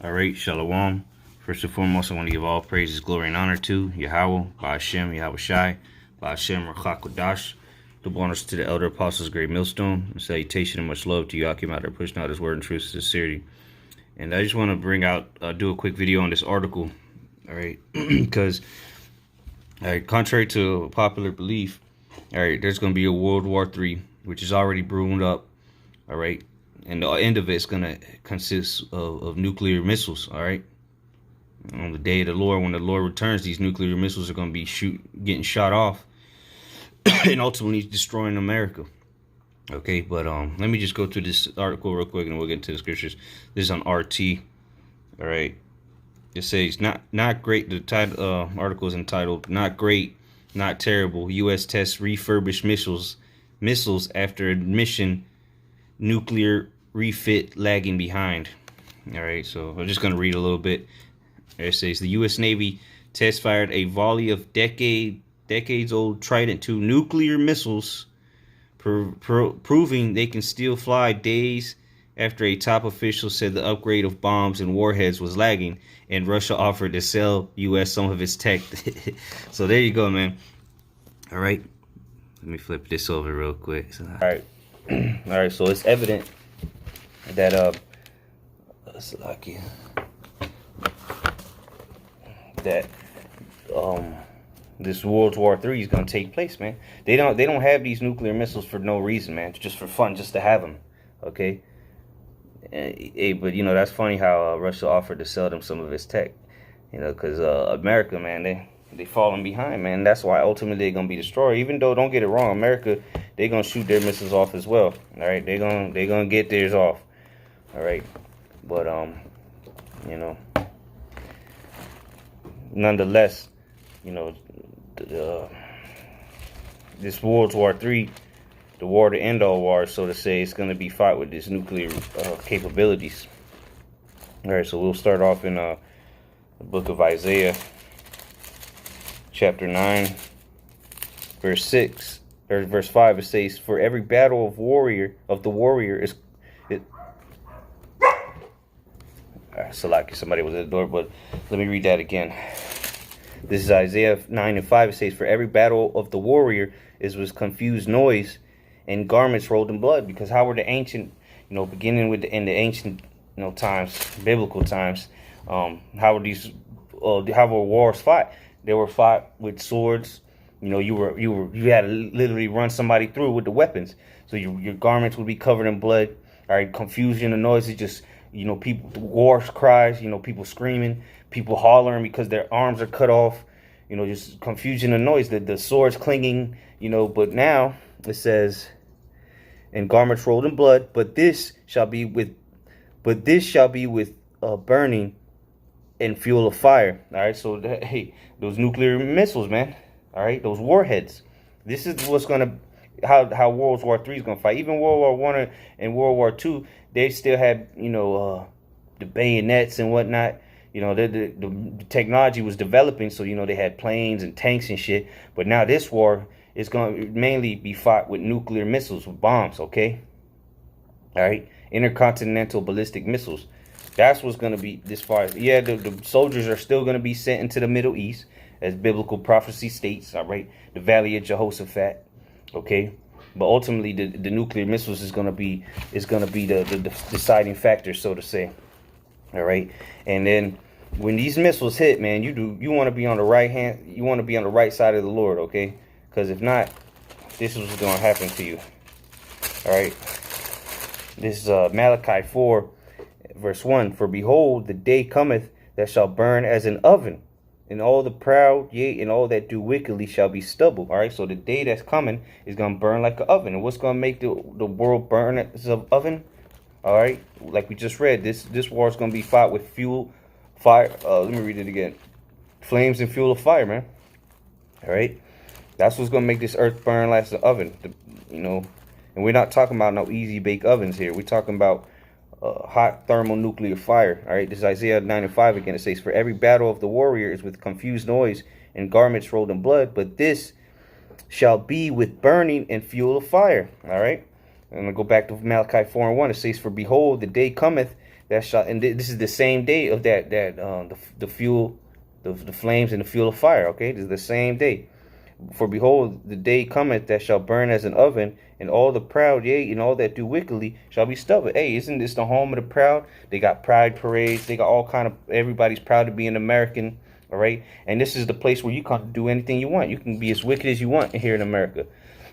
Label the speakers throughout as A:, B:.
A: All right, Shalom. First and foremost, I want to give all praises, glory, and honor to Yahweh, Ba'ashem, Yahweh Shai, Ba'ashem, Rachakodash. Double honors to the elder apostles, great millstone. And salutation and much love to Yakim out there pushing out his word and truth and sincerity. And I just want to bring out, do a quick video on this article, all right? Because, contrary to popular belief, all right, there's going to be a World War III, which is already brewing up, all right? And the end of it's going to consist of nuclear missiles, all right? On the day of the Lord, when the Lord returns, these nuclear missiles are going to be getting shot off and ultimately destroying America. Okay, but let me just go through this article real quick and we'll get into the scriptures. This is on RT, all right? It says, not great. The title article is entitled, "Not Great, Not Terrible. U.S. tests refurbished missiles after admission nuclear refit lagging behind." All right, so I'm just going to read a little bit. It says, the U.S. Navy test fired a volley of decades-old Trident II nuclear missiles, proving they can still fly days after a top official said the upgrade of bombs and warheads was lagging, and Russia offered to sell U.S. some of its tech. So there you go, man. All right, let me flip this over real quick. All right. All right, so it's evident that this World War III is gonna take place, man. They don't have these nuclear missiles for no reason, man. Just for fun, just to have them. Okay. Hey, but you know that's funny how Russia offered to sell them some of its tech. You know, because America, man, they falling behind, man. That's why ultimately they're gonna be destroyed. Even though, don't get it wrong, America, they're gonna shoot their missiles off as well. All right, they're gonna get theirs off. All right, but you know, nonetheless, you know, this World War III, the war to end all wars, so to say, it's gonna be fought with this nuclear capabilities. All right, so we'll start off in the book of Isaiah, chapter 9, verse 6, or verse 5. It says, "For every battle of the warrior is it." Salaki, somebody was at the door, but let me read that again. This is Isaiah 9 and 5. It says, "For every battle of the warrior is with confused noise and garments rolled in blood." Because how were the ancient, you know, beginning with in the ancient, you know, times, biblical times, how were these, how were wars fought? They were fought with swords. You know, you had to literally run somebody through with the weapons. So your garments would be covered in blood. All right, confusion and noise is just, you know, people, war cries, you know, people screaming, people hollering because their arms are cut off. You know, just confusion and noise. The swords clinging. You know, but now it says, "And garments rolled in blood, but this shall be with burning and fuel of fire." All right, so hey, those nuclear missiles, man. All right, those warheads. This is what's gonna how World War III is gonna fight. Even World War I and World War II, they still had, you know, the bayonets and whatnot. You know, the technology was developing, so you know they had planes and tanks and shit. But now this war is going to mainly be fought with nuclear missiles, with bombs. Okay, all right, intercontinental ballistic missiles. That's what's going to be this far. Yeah, the soldiers are still going to be sent into the Middle East, as biblical prophecy states. All right, the Valley of Jehoshaphat. Okay, but ultimately the nuclear missiles is going to be the deciding factor, so to say. All right, and then when these missiles hit, man, you want to be on the right side of the Lord. Okay, because if not, this is what's going to happen to you. All right, this is Malachi 4. Verse 1, "For behold, the day cometh that shall burn as an oven, and all the proud, yea, and all that do wickedly shall be stubble." All right, so the day that's coming is going to burn like an oven. And what's going to make the world burn as an oven? All right, like we just read, this war is going to be fought with fire. Let me read it again. Flames and fuel of fire, man. All right, that's what's going to make this earth burn like an oven. You know, and we're not talking about no easy bake ovens here. We're talking about hot thermonuclear fire. All right, this is Isaiah 9 and 5 again. It says, "For every battle of the warrior is with confused noise and garments rolled in blood, but this shall be with burning and fuel of fire." All right, I'm going to go back to Malachi 4 and 1. It says, "For behold, the day cometh that shall, and this is the same day of the fuel, the flames and the fuel of fire. Okay, this is the same day. For behold, the day cometh that shall burn as an oven, and all the proud, yea, and all that do wickedly shall be stubborn. Hey, isn't this the home of the proud? They got pride parades. They got all kind of, everybody's proud to be an American. All right, and this is the place where you can do anything you want. You can be as wicked as you want here in America.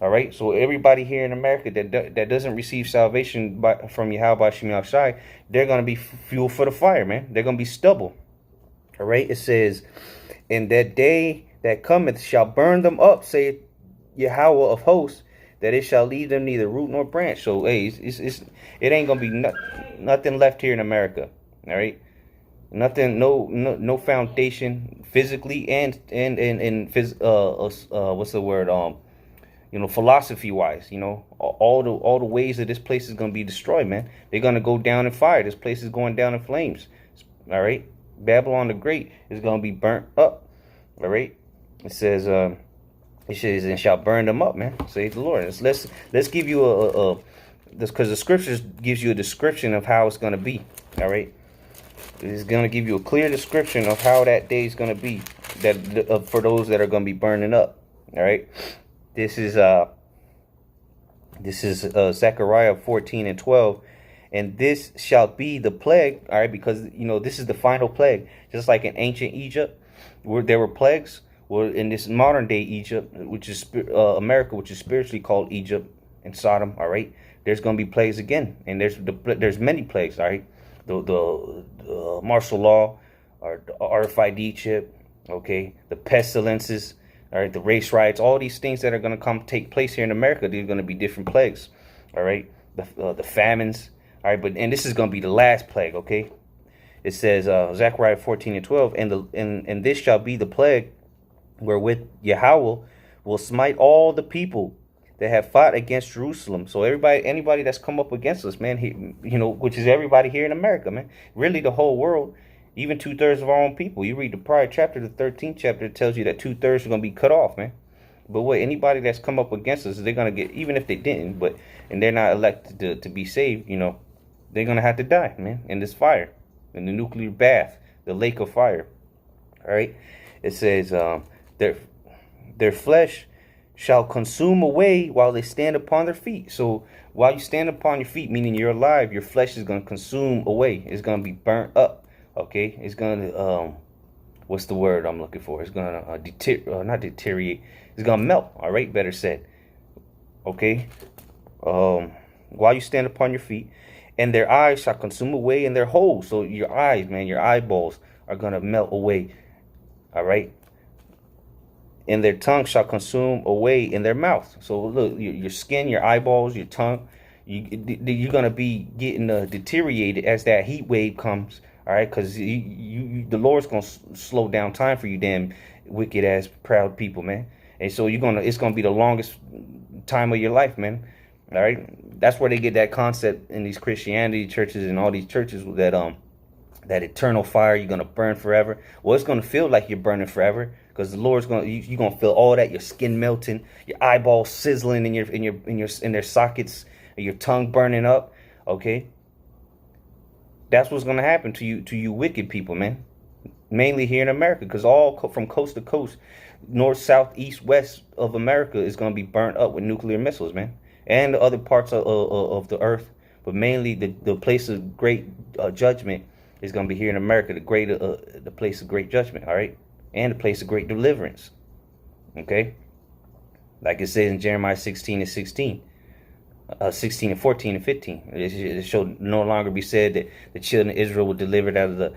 A: All right, so everybody here in America that doesn't receive salvation from Yahweh Shem Shai, they're gonna be fuel for the fire, man. They're gonna be stubble. All right, it says, "In that day that cometh shall burn them up, saith Yahweh of hosts, that it shall leave them neither root nor branch." So hey, it ain't gonna be nothing left here in America. All right, nothing, no foundation physically and what's the word, philosophy wise, all the ways that this place is gonna be destroyed, man. They're gonna go down in fire. This place is going down in flames. All right, Babylon the Great is gonna be burnt up. All right. It says, and shall burn them up, man. Saith the Lord. Let's give you this, because the scriptures gives you a description of how it's going to be. All right. It's going to give you a clear description of how that day is going to be, that for those that are going to be burning up. All right. This is Zechariah 14:12. And this shall be the plague. All right. Because, this is the final plague. Just like in ancient Egypt, where there were plagues. Well, in this modern day Egypt, which is America, which is spiritually called Egypt and Sodom, all right, there's going to be plagues again, and there's many plagues, all right. The martial law, or the RFID chip, okay, the pestilences, all right, the race riots, all these things that are going to take place here in America. These are going to be different plagues, all right. The famines, all right, and this is going to be the last plague, okay. It says Zechariah 14:12, and this shall be the plague wherewith Yahweh will smite all the people that have fought against Jerusalem. So anybody that's come up against us, man, which is everybody here in America, man, really the whole world, even 2/3 of our own people. You read the prior chapter, the 13th chapter, it tells you that 2/3 are going to be cut off, man. But anybody that's come up against us, they're going to get, even if they didn't, and they're not elected to be saved, they're going to have to die, man, in this fire, in the nuclear bath, the lake of fire. All right. It says, their flesh shall consume away while they stand upon their feet. So while you stand upon your feet, meaning you're alive, your flesh is going to consume away. It's going to be burnt up. Okay. It's going to, what's the word I'm looking for? It's going to not deteriorate. It's going to melt. All right. Better said. Okay. While you stand upon your feet, and their eyes shall consume away in their holes. So your eyes, man, your eyeballs are going to melt away. All right. And their tongue shall consume away in their mouth. So look, your skin, your eyeballs, your tongue, you're going to be getting deteriorated as that heat wave comes. All right. Because the Lord's going to slow down time for you damn wicked ass proud people, man. And so it's going to be the longest time of your life, man. All right. That's where they get that concept in these Christianity churches and all these churches that eternal fire, you're going to burn forever. Well, it's going to feel like you're burning forever, because the Lord's you're going to feel all that, your skin melting, your eyeballs sizzling in their sockets, and your tongue burning up. Okay. That's what's going to happen to you wicked people, man. Mainly here in America, because from coast to coast, north, south, east, west of America is going to be burnt up with nuclear missiles, man. And the other parts of the earth, but mainly the place of great judgment is going to be here in America, the place of great judgment, all right, and the place of great deliverance. Okay, like it says in Jeremiah 16:16, 16 and 14 and 15. It shall no longer be said that the children of Israel were delivered out of the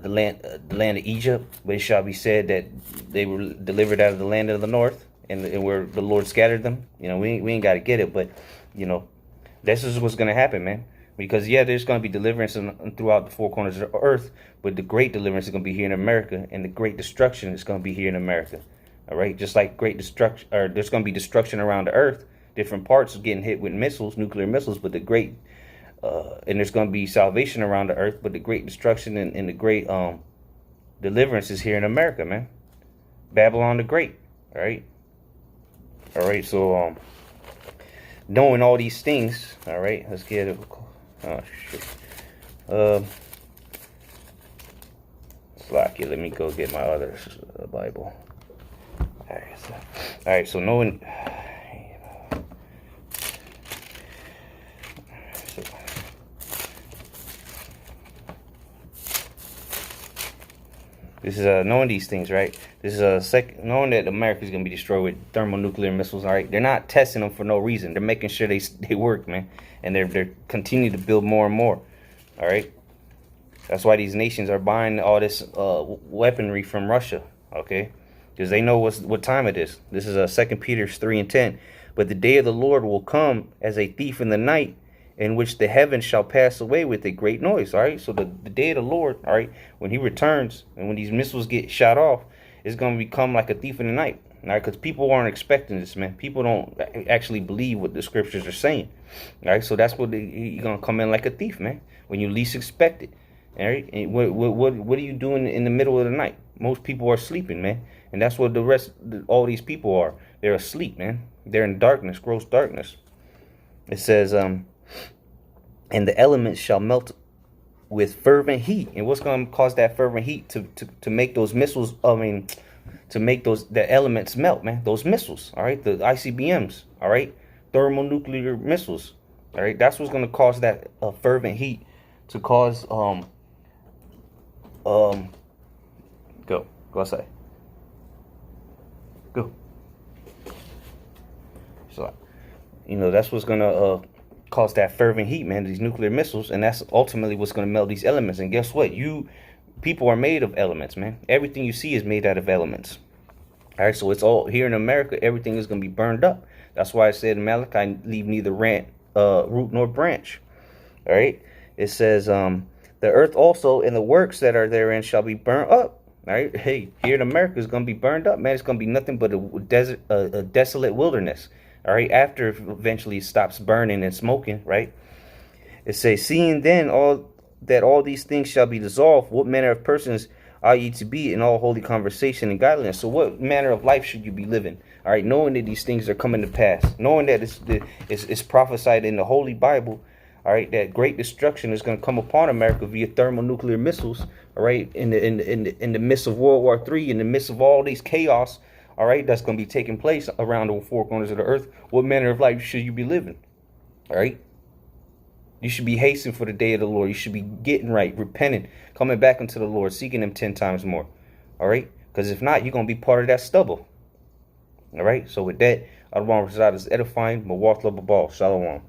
A: land of Egypt, but it shall be said that they were delivered out of the land of the north, and where the Lord scattered them. We ain't got to get it, but this is what's going to happen, man. Because there's going to be deliverance throughout the four corners of the earth, but the great deliverance is going to be here in America, and the great destruction is going to be here in America. All right, just like great destruction, or there's going to be destruction around the earth, different parts getting hit with missiles, nuclear missiles, but and there's going to be salvation around the earth, but the great destruction and the great deliverance is here in America, man. Babylon the Great. All right. All right, so knowing all these things, all right, let's get it. Oh shit! Slack it. Let me go get my other Bible. All right. So knowing. This is knowing these things, right? This is knowing that America is gonna be destroyed with thermonuclear missiles. All right, they're not testing them for no reason. They're making sure they work, man, and they're continuing to build more and more. All right, that's why these nations are buying all this weaponry from Russia. Okay, because they know what time it is. This is 2 Peter 3:10. But the day of the Lord will come as a thief in the night, in which the heavens shall pass away with a great noise. All right, so the day of the Lord, all right, when he returns and when these missiles get shot off, it's going to become like a thief in the night. All right, because people aren't expecting this, man. People don't actually believe what the scriptures are saying. All right, so that's what he's going to come in like a thief, man, when you least expect it. All right, and what are you doing in the middle of the night? Most people are sleeping, man, and that's what all these people are. They're asleep, man. They're in darkness, gross darkness. It says, and the elements shall melt with fervent heat. And what's going to cause that fervent heat to make those missiles, to make the elements melt, man? Those missiles, all right? The ICBMs, all right? Thermonuclear missiles, all right? That's what's going to cause that fervent heat to cause, go outside. Go. So, that's what's going to cause that fervent heat, man, these nuclear missiles, and that's ultimately what's going to melt these elements. And guess what? People are made of elements, man. Everything you see is made out of elements. All right, so it's all here in America. Everything is going to be burned up. That's why I said in Malachi, leave neither root nor branch. All right, it says, the earth also and the works that are therein shall be burnt up. All right, hey, here in America is going to be burned up, man. It's going to be nothing but a desert, a desolate wilderness. All right, after eventually it stops burning and smoking, right? It says, seeing then all these things shall be dissolved, what manner of persons are ye to be in all holy conversation and godliness? So what manner of life should you be living? All right, knowing that these things are coming to pass, knowing that it's prophesied in the Holy Bible, all right, that great destruction is going to come upon America via thermonuclear missiles, all right, in the midst of World War III, in the midst of all these chaos, all right, that's going to be taking place around the four corners of the earth. What manner of life should you be living? All right. You should be hastening for the day of the Lord. You should be getting right, repenting, coming back unto the Lord, seeking him 10 times more. All right. Because if not, you're going to be part of that stubble. All right. So with that, I want to reside as edifying, Mawatla Babal. Shalom.